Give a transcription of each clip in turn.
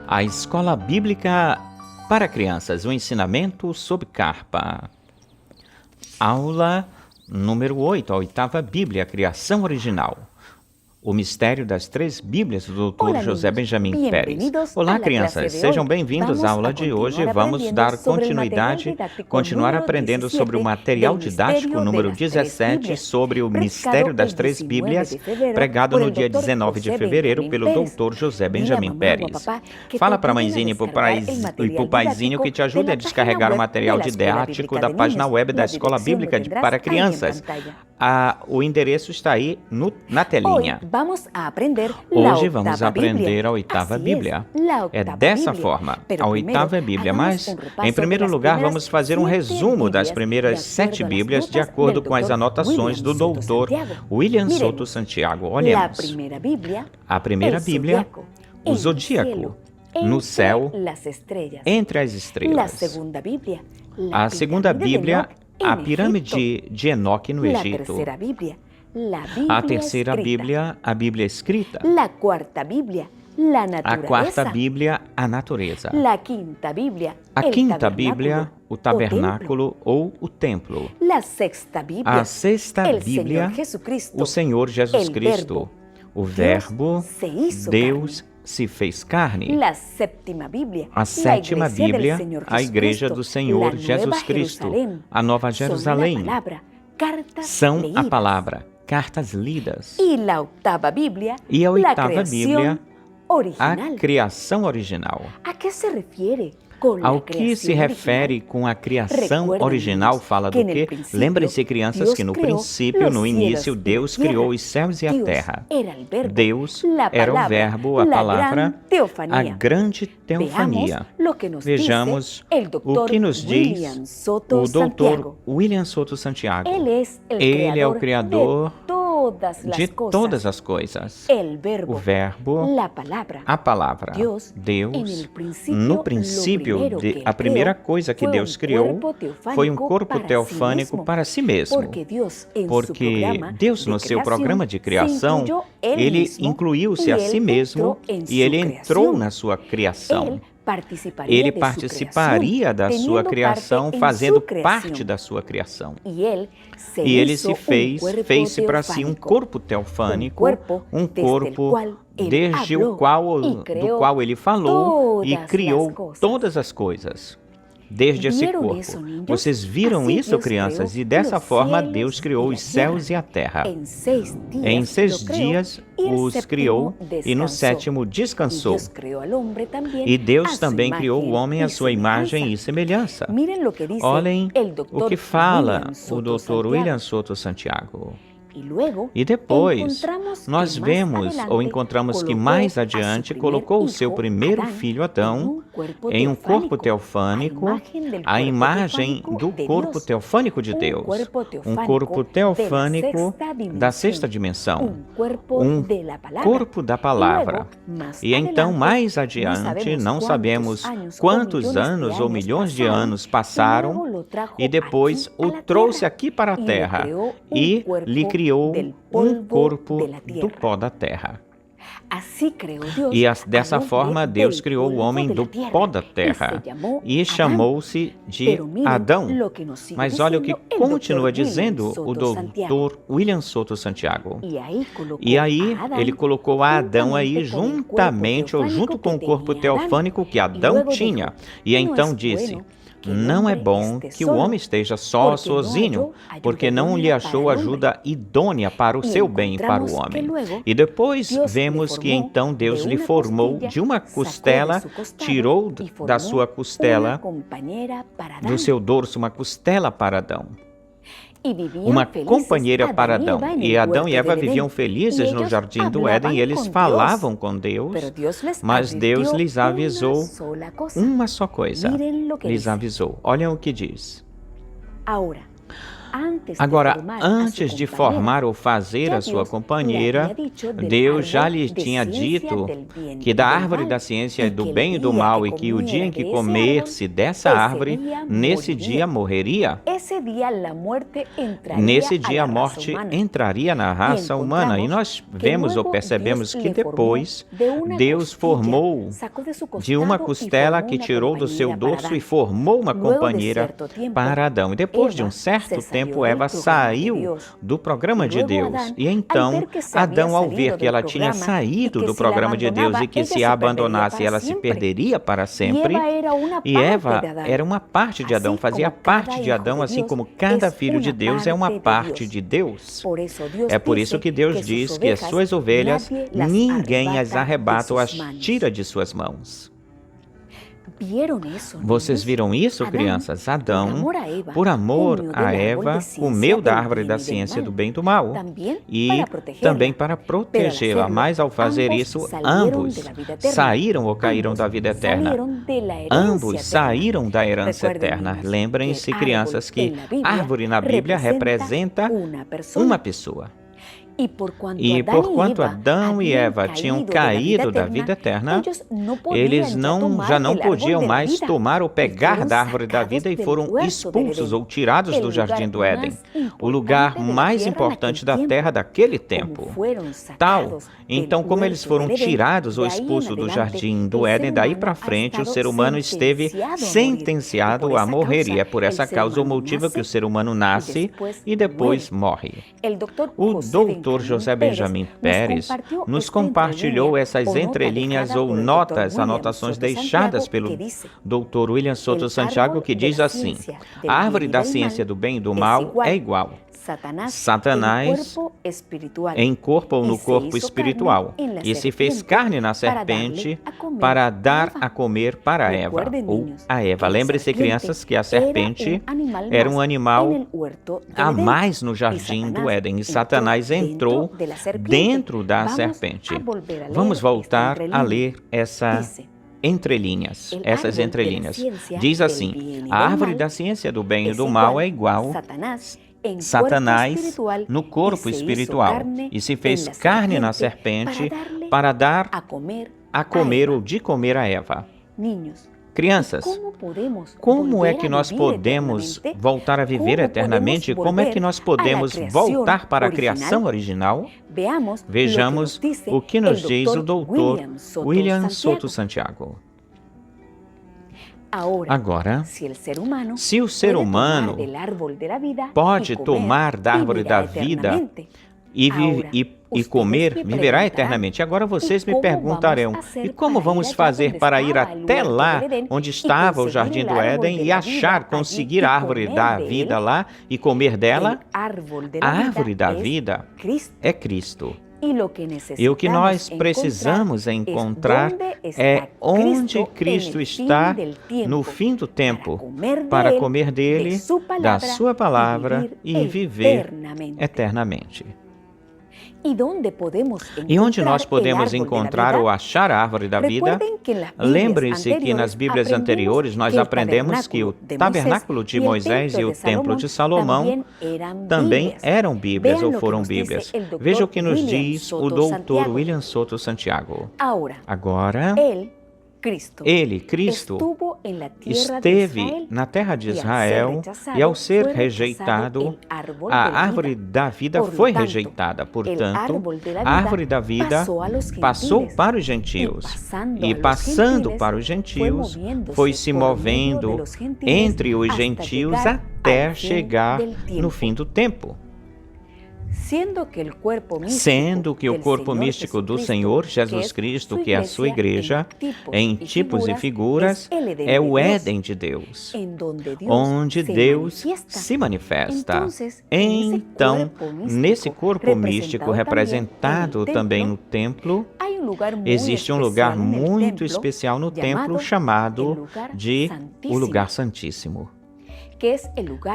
A Escola Bíblica para Crianças, o ensinamento sob carpa. Aula número 8, a oitava Bíblia, a criação original. O mistério das três Bíblias do Dr. José Benjamin Pérez. Olá, crianças, sejam bem-vindos à aula de hoje. Vamos dar continuidade, continuar aprendendo sobre o material didático número 17, sobre o mistério das três Bíblias, pregado no dia 19 de fevereiro pelo Dr. José Benjamin Pérez. Fala para a mãezinha e para o paizinho que te ajude a descarregar o material didático da página web da Escola Bíblica para Crianças. O endereço está aí na telinha. Hoje vamos aprender a oitava Bíblia. É dessa forma, a oitava Bíblia. Mas, em primeiro lugar, vamos fazer um resumo das primeiras 7 Bíblias de acordo com as anotações do Dr. William Soto Santiago. Olhemos. A primeira Bíblia, o zodíaco, no céu, entre as estrelas. A segunda Bíblia, a pirâmide de Enoque no Egito. A terceira Bíblia, a Bíblia escrita. A quarta Bíblia, a natureza. A quinta Bíblia, o tabernáculo ou o templo. A sexta Bíblia, o Senhor Jesus Cristo. O Verbo, Deus, se fez carne. A sétima Bíblia, a Igreja do Senhor Jesus Cristo, a Nova Jerusalém, são a palavra, cartas lidas. E a oitava Bíblia, a criação original. Ao que se refere com a criação original? Fala do quê? Lembrem-se, crianças, que no princípio, no início, Deus criou os céus e a terra. Deus era o Verbo, a palavra, a grande teofania. Vejamos o que nos diz o Dr. William Soto Santiago. Ele é o Criador de todas as coisas. O Verbo, a palavra, Deus, no princípio, a primeira coisa que Deus criou foi um corpo teofânico para si mesmo. Porque Deus, no seu programa de criação, Ele incluiu-se a si mesmo e Ele entrou na sua criação. Ele participaria da sua criação, fazendo parte da sua criação. E ele fez-se para si um corpo teofânico, um corpo do qual ele falou e criou todas as coisas. Desde esse corpo. Vocês viram isso, crianças? E dessa forma Deus criou os céus e a terra. Em 6 dias os criou e no 7º descansou. E Deus também criou o homem à sua imagem e semelhança. Olhem o que fala o Dr. William Soto Santiago. E depois, nós vemos ou encontramos que mais adiante colocou o seu primeiro filho Adão em um corpo teofânico, a imagem do corpo teofânico de Deus, um corpo teofânico da sexta dimensão, um corpo da palavra. E então, mais adiante, não sabemos quantos anos ou milhões de anos passaram, e depois o trouxe aqui para a terra e lhe criou um corpo do pó da terra. E dessa forma Deus criou o homem do pó da terra e chamou-se de Adão. Mas olha o que continua dizendo o Dr. William Soto Santiago. E aí ele colocou a Adão aí juntamente ou junto com o corpo teofânico que Adão tinha. E então disse: não é bom que o homem esteja sozinho, porque não lhe achou ajuda idônea para o seu bem e para o homem. E depois vemos que então Deus lhe formou de uma costela, tirou da sua costela, do seu dorso, uma costela para Adão. Uma companheira para Adão. E Adão e Eva viviam felizes no jardim do Éden e eles falavam com Deus, mas Deus lhes avisou uma só coisa. Lhes avisou. Olhem o que diz. Agora, antes de formar ou fazer a sua companheira, Deus já lhe tinha dito que da árvore da ciência do bem e do mal, e que o dia em que comer-se dessa árvore, nesse dia morreria. Nesse dia a morte entraria na raça humana. E nós vemos ou percebemos que depois Deus formou de uma costela que tirou do seu dorso e formou uma companheira para Adão. E depois de um certo tempo, Eva saiu do programa de Deus. E então, Adão, ao ver que ela tinha saído do programa de Deus e que se a abandonasse, ela se perderia para sempre. E Eva era uma parte de Adão, fazia parte de Adão, assim como cada filho de Deus é uma parte de Deus. É por isso que Deus diz que as suas ovelhas, ninguém as arrebata ou as tira de suas mãos. Vocês viram isso, crianças? Adão, por amor a Eva, comeu da árvore da ciência do bem e do mal, e também para protegê-la. Mas ao fazer isso, ambos saíram ou caíram da vida eterna. Ambos saíram da herança eterna. Lembrem-se, crianças, que árvore na Bíblia representa uma pessoa. E porquanto Adão e Eva tinham caído da vida eterna, eles já não podiam mais tomar ou pegar da árvore da vida e foram expulsos ou tirados do jardim do Éden, o lugar mais importante da terra daquele tempo. Então, como eles foram tirados ou expulsos do jardim do Éden, daí para frente o ser humano esteve sentenciado a morrer. E é por essa causa o motivo que o ser humano nasce e depois morre. O doutor José Benjamin Pérez nos compartilhou essas entrelinhas ou anotações deixadas pelo Dr. William Soto Santiago, que diz assim: a árvore da ciência do bem e do mal é igual. Satanás em corpo ou no corpo espiritual, e se fez carne na serpente para dar a comer para Eva, ou a Eva. Lembre-se, crianças, que a serpente era um animal a mais no jardim do Éden, e Satanás entrou dentro da serpente. Vamos voltar a ler essas entrelinhas. Diz assim: a árvore da ciência do bem e do mal é igual Satanás no corpo espiritual, e se fez carne na serpente para dar a comer ou de comer a Eva. Crianças, como é que nós podemos voltar a viver eternamente? Como é que nós podemos voltar para a criação original? Vejamos o que nos diz o Dr. William Soto Santiago. Agora, se o ser humano pode tomar da árvore da vida e comer, viverá eternamente. Agora vocês me perguntarão, e como vamos fazer para ir até lá onde estava o jardim do Éden e conseguir a árvore da vida lá e comer dela? A árvore da vida é Cristo. E o que nós precisamos encontrar é onde Cristo está no fim do tempo, para comer dele, da sua palavra e viver eternamente. E onde nós podemos encontrar ou achar a árvore da vida? Lembre-se que nas Bíblias anteriores nós aprendemos que o tabernáculo de Moisés e o templo de Salomão também eram Bíblias ou foram Bíblias. Veja o que nos diz o Dr. William Soto Santiago. Agora, ele, Cristo, esteve na terra de Israel e, ao ser rejeitado, a árvore da vida foi rejeitada. Portanto, a árvore da vida passou para os gentios. E, passando para os gentios, foi se movendo entre os gentios até chegar no fim do tempo. Sendo que o corpo místico do Senhor Jesus Cristo, que é a sua igreja, em tipos e figuras, é o Éden de Deus, onde Deus se manifesta. Então, nesse corpo místico representado também no templo, existe um lugar muito especial no templo chamado de o lugar santíssimo,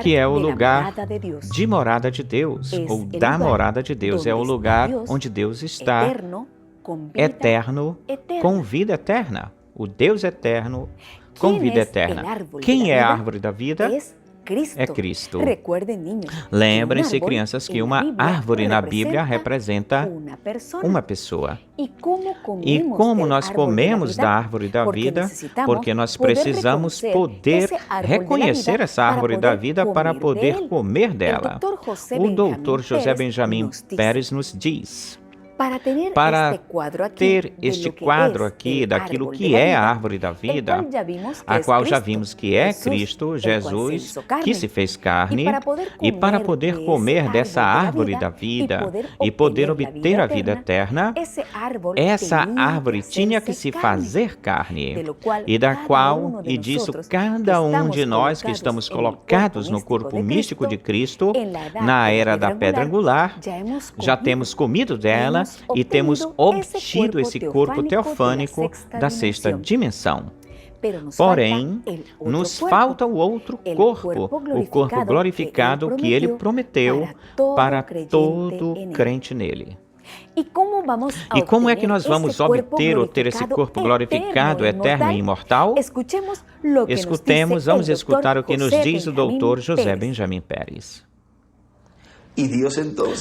que é o lugar de morada de Deus, ou da morada de Deus. É o lugar onde Deus está, eterno, com vida eterna. O Deus eterno com vida eterna. Quem é a árvore da vida? é Cristo. Lembrem-se, crianças, que uma árvore na Bíblia representa uma pessoa. E como nós comemos da árvore da vida? Porque nós precisamos poder reconhecer essa árvore da vida para poder comer dela. O Dr. José Benjamin Pérez nos diz: para ter este quadro aqui daquilo que é a árvore da vida, a qual já vimos que é Cristo, Jesus, que se fez carne, e para poder comer dessa árvore da vida e poder obter a vida eterna, essa árvore tinha que se fazer carne, e da qual, e disso, cada um de nós que estamos colocados no corpo místico de Cristo, na era da pedra angular, já temos comido dela, e temos obtido esse corpo teofânico da sexta dimensão. Porém, nos falta o outro corpo, o corpo glorificado que ele prometeu para todo crente nele. E como é que nós vamos obter ou ter esse corpo glorificado, eterno e imortal? Escutemos, vamos escutar o que nos diz o Dr. José Benjamin Pérez.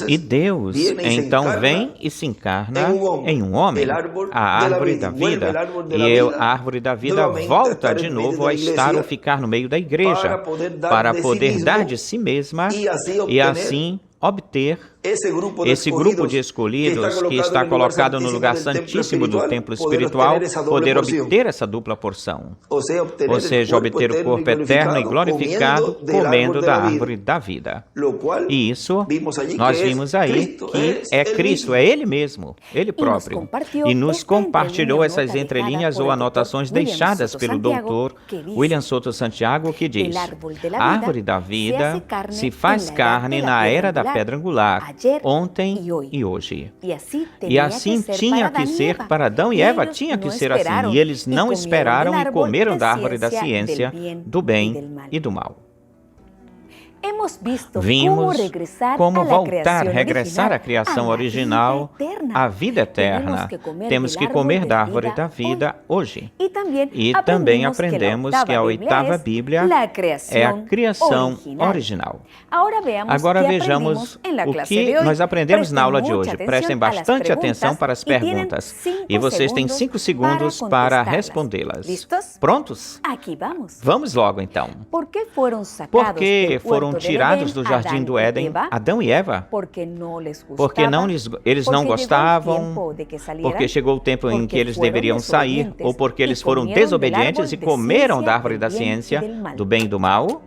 E Deus, então, vem e se encarna em um homem, a árvore da vida. E a árvore da vida volta de novo a estar ou ficar no meio da igreja, para poder dar de si mesma e assim obter esse grupo de escolhidos que está colocado no lugar santíssimo do templo espiritual, poder obter essa dupla porção, ou seja, obter o corpo eterno e glorificado comendo da árvore da vida. E isso, nós vimos aí que é Cristo, é Ele mesmo, Ele próprio, e nos compartilhou essas entrelinhas ou anotações deixadas pelo Dr. William Soto Santiago, que diz: a árvore da vida se faz carne na era da pedra angular, ontem e hoje. E assim tinha que ser para Adão e Eva, tinha que ser assim. E eles não esperaram e comeram da árvore da ciência, do bem e do mal. Vimos como regressar à criação original, à vida eterna. Temos que comer da árvore da vida hoje. E também aprendemos que a oitava Bíblia é a criação original. Agora vejamos o que nós aprendemos na aula de hoje. Prestem bastante atenção para as perguntas. E vocês têm 5 segundos para respondê-las. Prontos? Vamos logo, então. Por que foram tirados do jardim do Éden Adão e Eva? Porque eles não gostavam, porque chegou o tempo em que eles deveriam sair, ou porque eles foram desobedientes e comeram da árvore da ciência, do bem e do mal?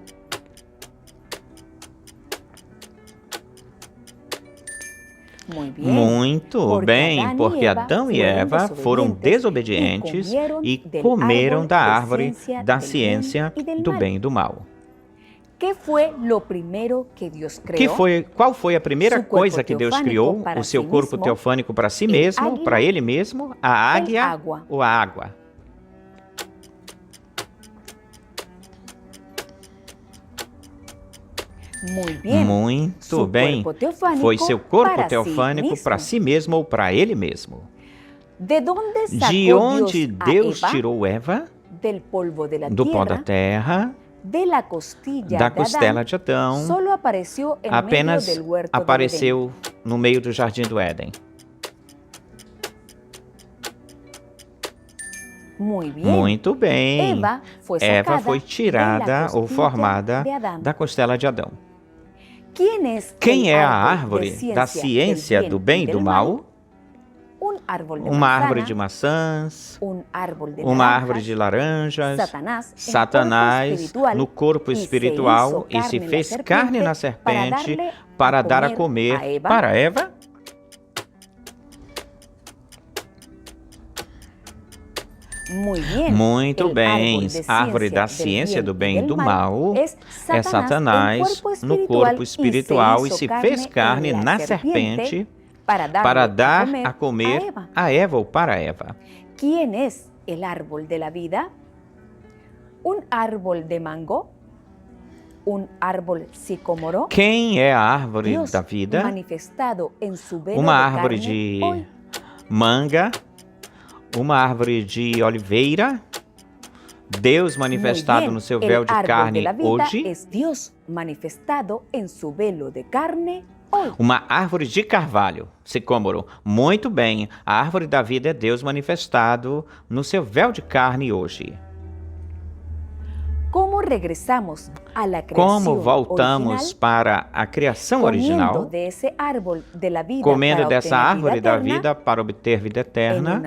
Muito bem, porque Adão e Eva foram desobedientes e comeram da árvore da ciência, do bem e do mal. Qual foi a primeira coisa que Deus criou? O seu corpo teofânico para si mesmo, para ele mesmo, a águia ou a água? Muito bem. Foi seu corpo teofânico para si mesmo ou para ele mesmo. De onde Deus tirou Eva? Do pó da terra. Da costela de Adão, apenas apareceu no meio do jardim do Éden. Muito bem. Eva foi tirada ou formada da costela de Adão. Quem é a árvore da ciência do bem e do mal? Uma árvore de maçãs, uma árvore de laranjas, Satanás no corpo espiritual e se fez carne na serpente para dar a comer para Eva? Muito bem. A árvore da ciência do bem e do mal é Satanás no corpo espiritual e se fez carne na serpente para dar a comer a Eva ou para Eva. ¿Quién es el árbol de la vida? ¿Un árbol de mango? ¿Un árbol sicómoro? Quem é a árvore da vida? Uma árvore de manga, uma árvore de oliveira, Deus manifestado no seu véu de carne hoje. Uma árvore de carvalho, sicômoro. Muito bem, a árvore da vida é Deus manifestado no seu véu de carne hoje. Como voltamos para a criação original, comendo dessa árvore da vida para obter vida eterna,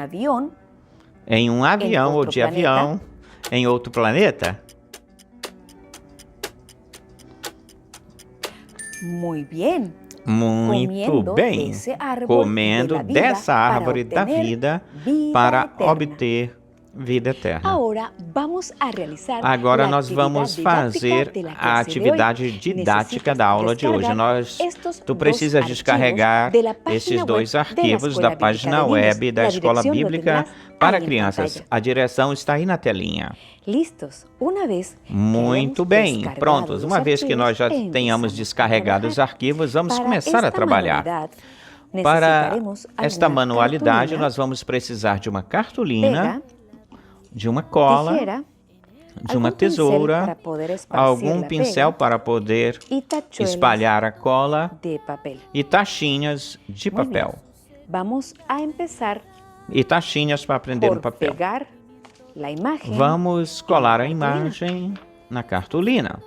em um avião ou de avião, em outro planeta? Muito bem. Comendo dessa árvore da vida para obter vida eterna. Agora nós vamos fazer a atividade didática da aula de hoje. Tu precisas descarregar esses 2 arquivos da página web da Escola Bíblica para Crianças. A direção está aí na telinha. Muito bem, prontos. Uma vez que nós já tenhamos descarregado os arquivos, vamos começar a trabalhar. Para esta manualidade, nós vamos precisar de uma cartolina, de uma cola, de uma tesoura, algum pincel para poder espalhar a cola e taxinhas de papel. E taxinhas para prender no papel. Vamos colar a imagem na cartolina.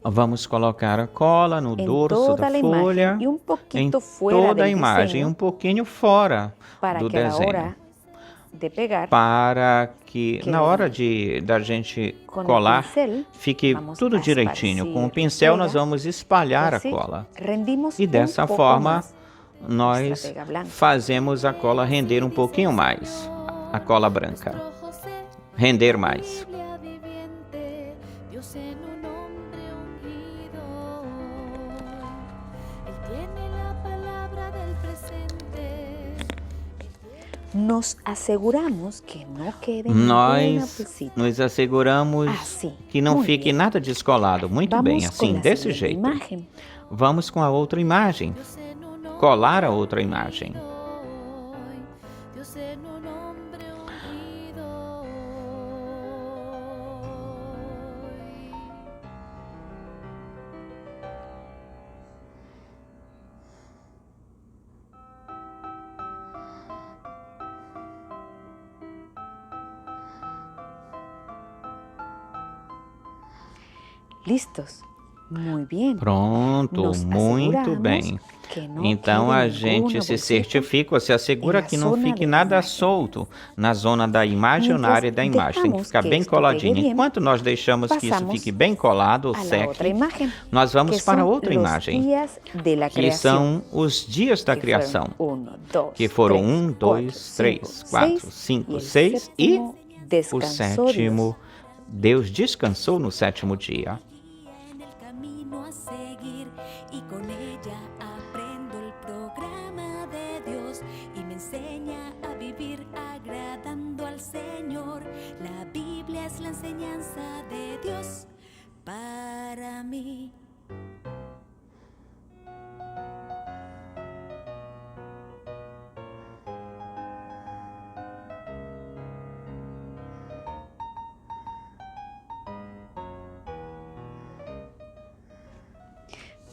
Vamos colocar a cola no dorso da folha, em toda a imagem, um pouquinho fora do desenho, para que na hora da gente colar, fique tudo direitinho. Com o pincel nós vamos espalhar a cola e dessa forma nós fazemos a cola render um pouquinho mais, a cola branca, render mais. Nós asseguramos que não fique nada descolado. Muito bem, assim, desse jeito. Vamos com a outra imagem. Colar a outra imagem. Listos? Muito bem. Pronto, muito bem. Então a gente se certifica, ou se assegura que não fique nada solto na zona da imagem ou na área da imagem. Tem que ficar bem coladinho. Enquanto nós deixamos que isso fique bem colado, seque, nós vamos para outra imagem, que são os dias da criação, que foram 1, 2, 3, 4, 5, 6 e o sétimo. Deus descansou no sétimo dia. La enseñanza de Dios para mí.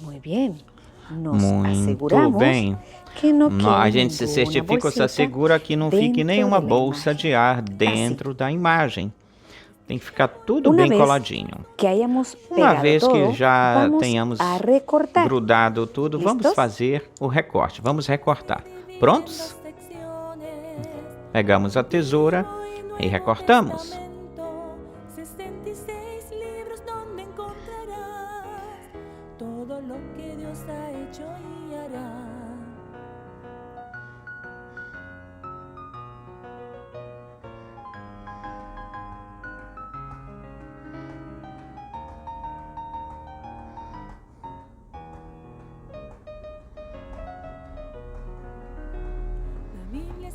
Muy bien. Muito bem. A gente se certifica ou se assegura que não fique nenhuma bolsa de ar dentro da imagem. Tem que ficar tudo bem coladinho. Uma vez que já tenhamos grudado tudo, vamos fazer o recorte. Vamos recortar. Prontos? Pegamos a tesoura e recortamos.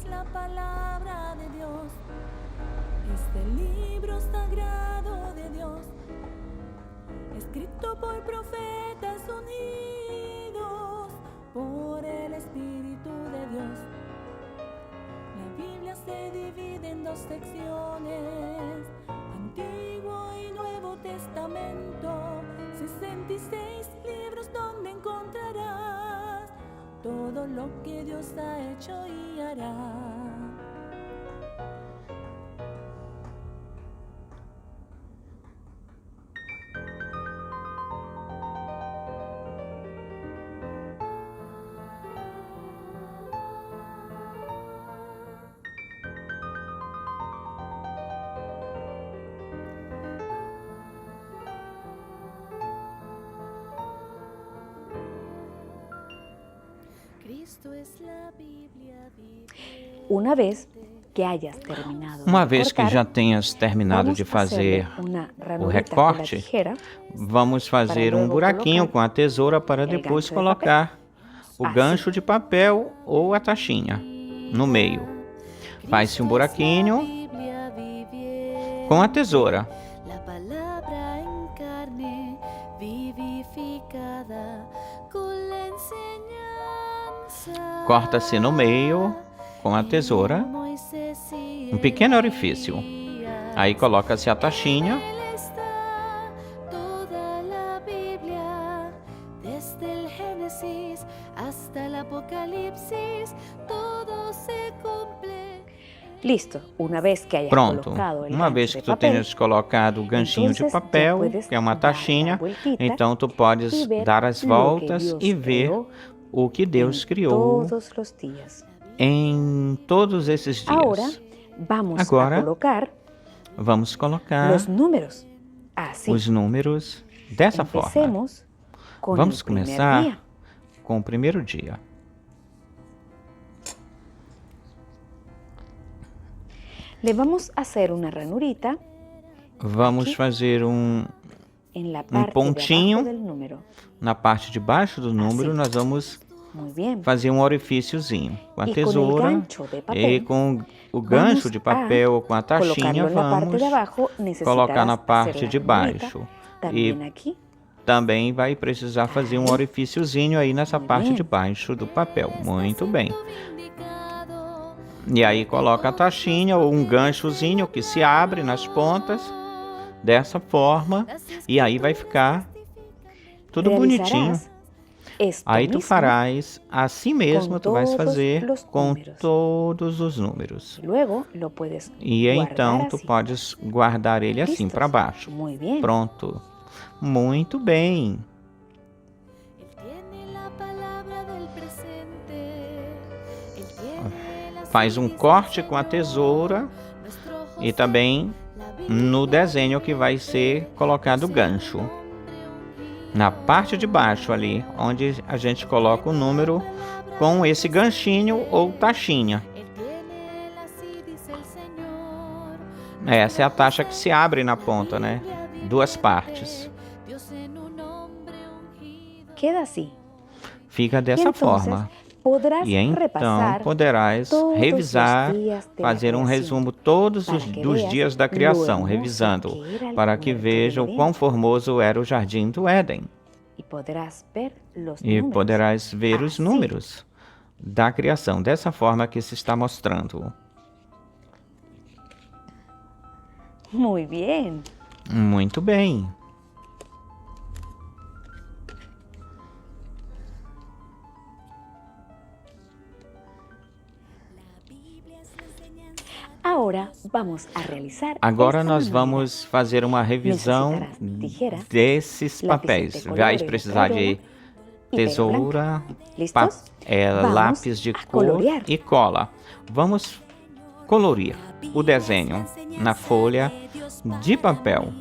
La palabra de Dios, este libro sagrado de Dios, escrito por profetas unidos. todo lo que Dios ha hecho y hará. Uma vez que hayas terminado Uma de vez que cortar, já tenhas terminado vamos de fazer hacerle una o ranurita con la recorte, tijera vamos fazer para um luego buraquinho colocar com a tesoura para el depois gancho de colocar o Assim. gancho de papel ou a taxinha no meio. Faz-se um buraquinho com a tesoura. La palabra en carne vivificada con la enseñanza. Corta-se no meio com a tesoura um pequeno orifício. Aí coloca-se a taxinha. Él está toda la Biblia, desde el Génesis hasta el Apocalipsis, todo se cumple. Listo, una vez que hayas Pronto. colocado el Uma gancho vez de que tu papel, tenhas colocado o ganchinho de entonces ya papel, puedes que é uma dar la taxinha, vueltita então tu podes y ver dar as lo que voltas Dios e ver creó o que Deus en criou todos los días. em todos esses dias. Ahora vamos Agora, a colocar vamos colocar los números. Así. os números dessa forma. Empecemos con Vamos el primer começar día. com o primeiro dia. Le vamos a hacer una ranurita Vamos Aqui. fazer en la parte de pontinho. abajo del número. na parte de baixo do número, Assim. nós vamos Muy bien. fazer um orifíciozinho com a Y con el tesoura gancho de e papel, com o gancho de papel ou com a taxinha colocarlo en la parte vamos de abajo, colocar na necesitarás parte hacer de la ranurita baixo. también E aquí. também vai precisar fazer um orifíciozinho aí nessa Muito parte bem. de baixo do papel. Muito bem. Vindicado. E aí coloca a taxinha ou um ganchozinho que se abre nas pontas dessa forma e aí vai ficar tudo bonitinho. Realizarás esto Aí tu mismo farás assim mesmo, com tu vais todos fazer os com números. todos os números. y luego lo puedes E guardar então tu así. podes guardar ele assim Listos? para baixo. Muy bien. Pronto. Muito bem. Él tiene la palabra del presente. Él tiene la Faz um corte com a tesoura nuestro e também no desenho que vai ser colocado o gancho. Na parte de baixo ali, onde a gente coloca o número com esse ganchinho ou taxinha. Él tiene la sí, dice el Señor. Essa é a taxa que se abre na ponta, né? Duas partes. Dios en un hombre ungido. Queda así. Fica dessa entonces, forma. Podrás E então repasar poderás todos os revisar, dias de la fazer um criação, resumo todos para os que dos veas dias da lo criação, hermoso revisando, que era el para que huerto veja del o quão Edén. formoso era o jardim do Éden. y podrás ver los E números. poderás ver os Assim. números da criação, dessa forma que se está mostrando. Muy bien. Muito bem. La Biblia es la enseñanza. Ahora vamos a realizar Agora esta nós manera. vamos fazer uma revisão Necessitarás tijera, desses lápis papéis. de color, Vais precisar de ilustradora y pega tesoura, ¿Listos? Vamos lápis de a cor colorear. e cola. Vamos colorir o desenho na folha de papel.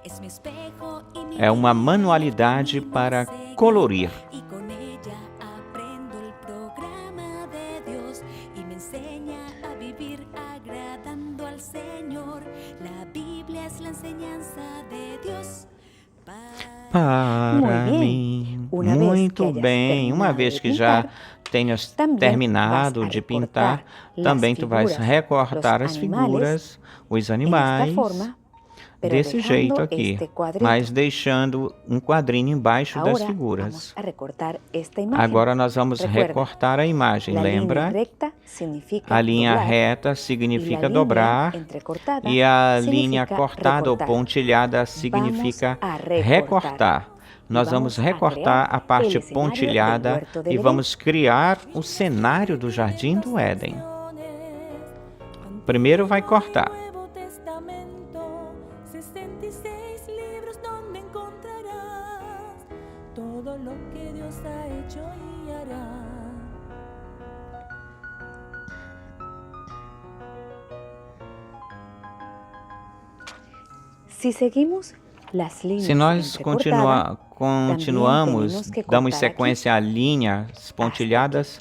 Es mi espejo y mi É uma manualidade para colorir. y con ella aprendo el programa de Dios y me enseña a vivir agradando al Señor. La Biblia es la enseñanza de Dios. Para Muy bien. mim. Uma vez que Muito hayas bem. Uma terminado vez de que já pintar, tenhas também terminado vas a de recortar pintar, las também tu vais figuras, recortar los as animales, figuras, os en animais, esta forma, pero desse dejando jeito aqui, este cuadrito. mas deixando um quadrinho embaixo das Ahora figuras. vamos a recortar esta imagen. Agora nós vamos Recuerda, recortar a imagem, la lembra? línea recta significa A linha doblar, reta y la significa línea dobrar entrecortada e a significa linha cortada ou recortar. pontilhada significa Vamos a recortar. recortar. nós vamos recortar a parte pontilhada e vamos criar o cenário do Jardim do Éden. Primeiro vai cortar. Se nós continuamos, damos sequência a linhas pontilhadas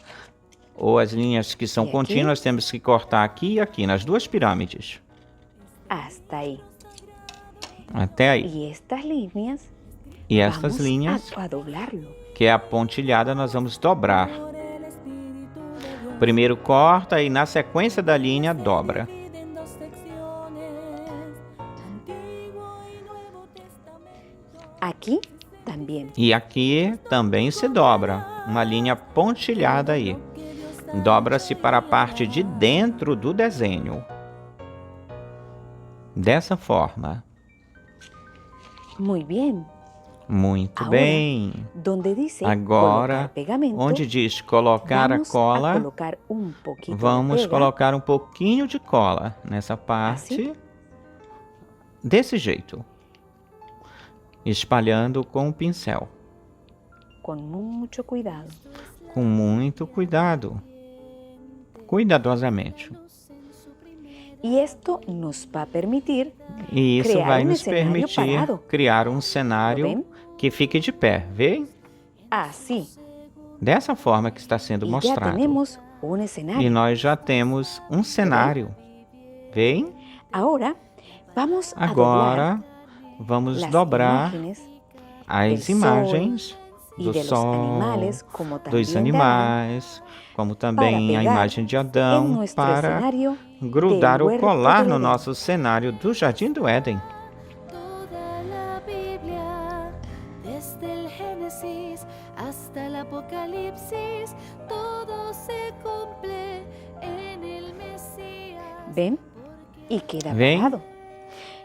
ou as linhas que são contínuas, temos que cortar aqui e aqui, nas duas pirâmides. Até aí. E estas linhas, que é a pontilhada, nós vamos dobrar. Primeiro corta e na sequência da linha dobra. Aqui também. E aqui também se dobra, uma linha pontilhada aí. Dobra-se para a parte de dentro do desenho. Dessa forma. Muito bem. Agora, onde diz colocar a cola, vamos colocar um pouquinho de cola nessa parte. Desse jeito. Espalhando com o pincel. Com muito cuidado. Com muito cuidado. Cuidadosamente. E isso nos vai permitir criar um cenário que fique de pé, vê? Assim. Dessa forma que está sendo mostrado. E nós já temos um cenário. Vê? Agora vamos dobrar as imagens do sol, dos animais, como também a imagem de Adão, para grudar ou colar no nosso cenário do Jardim do Éden. Toda a Bíblia, desde o Gênesis hasta o Apocalipse, todo se cumpre en el Mesías. Vem? E queda Vem? parado.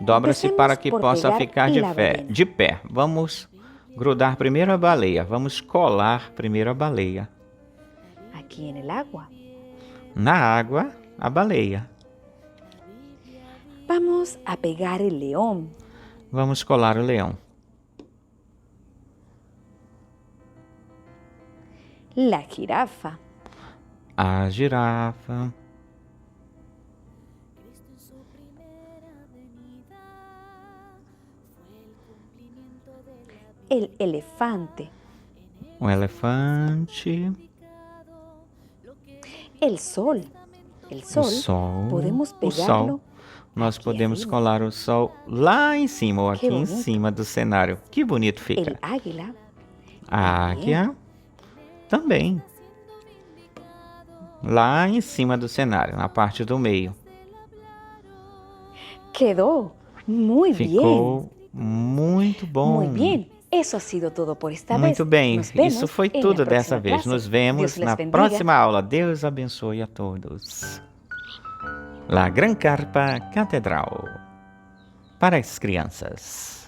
Dobra-se para que possa ficar de pé. Vamos grudar primeiro a baleia. Vamos colar primeiro a baleia. Aqui no água. Na água, a baleia. Vamos a pegar o leão. Vamos colar o leão. La jirafa. A girafa. El elefante. O elefante. El sol. O sol. Podemos O sol. Nós podemos colar o sol lá em cima ou aqui em cima do cenário. Que bonito fica. El águila. A águia também. Lá em cima do cenário, na parte do meio. Quedou muito bem. Ficou muito bom. Muito bem. Isso ha sido tudo por esta vez. Muito bem, isso foi tudo dessa vez. Nos vemos na próxima aula. Deus abençoe a todos. La Gran Carpa Catedral para as crianças.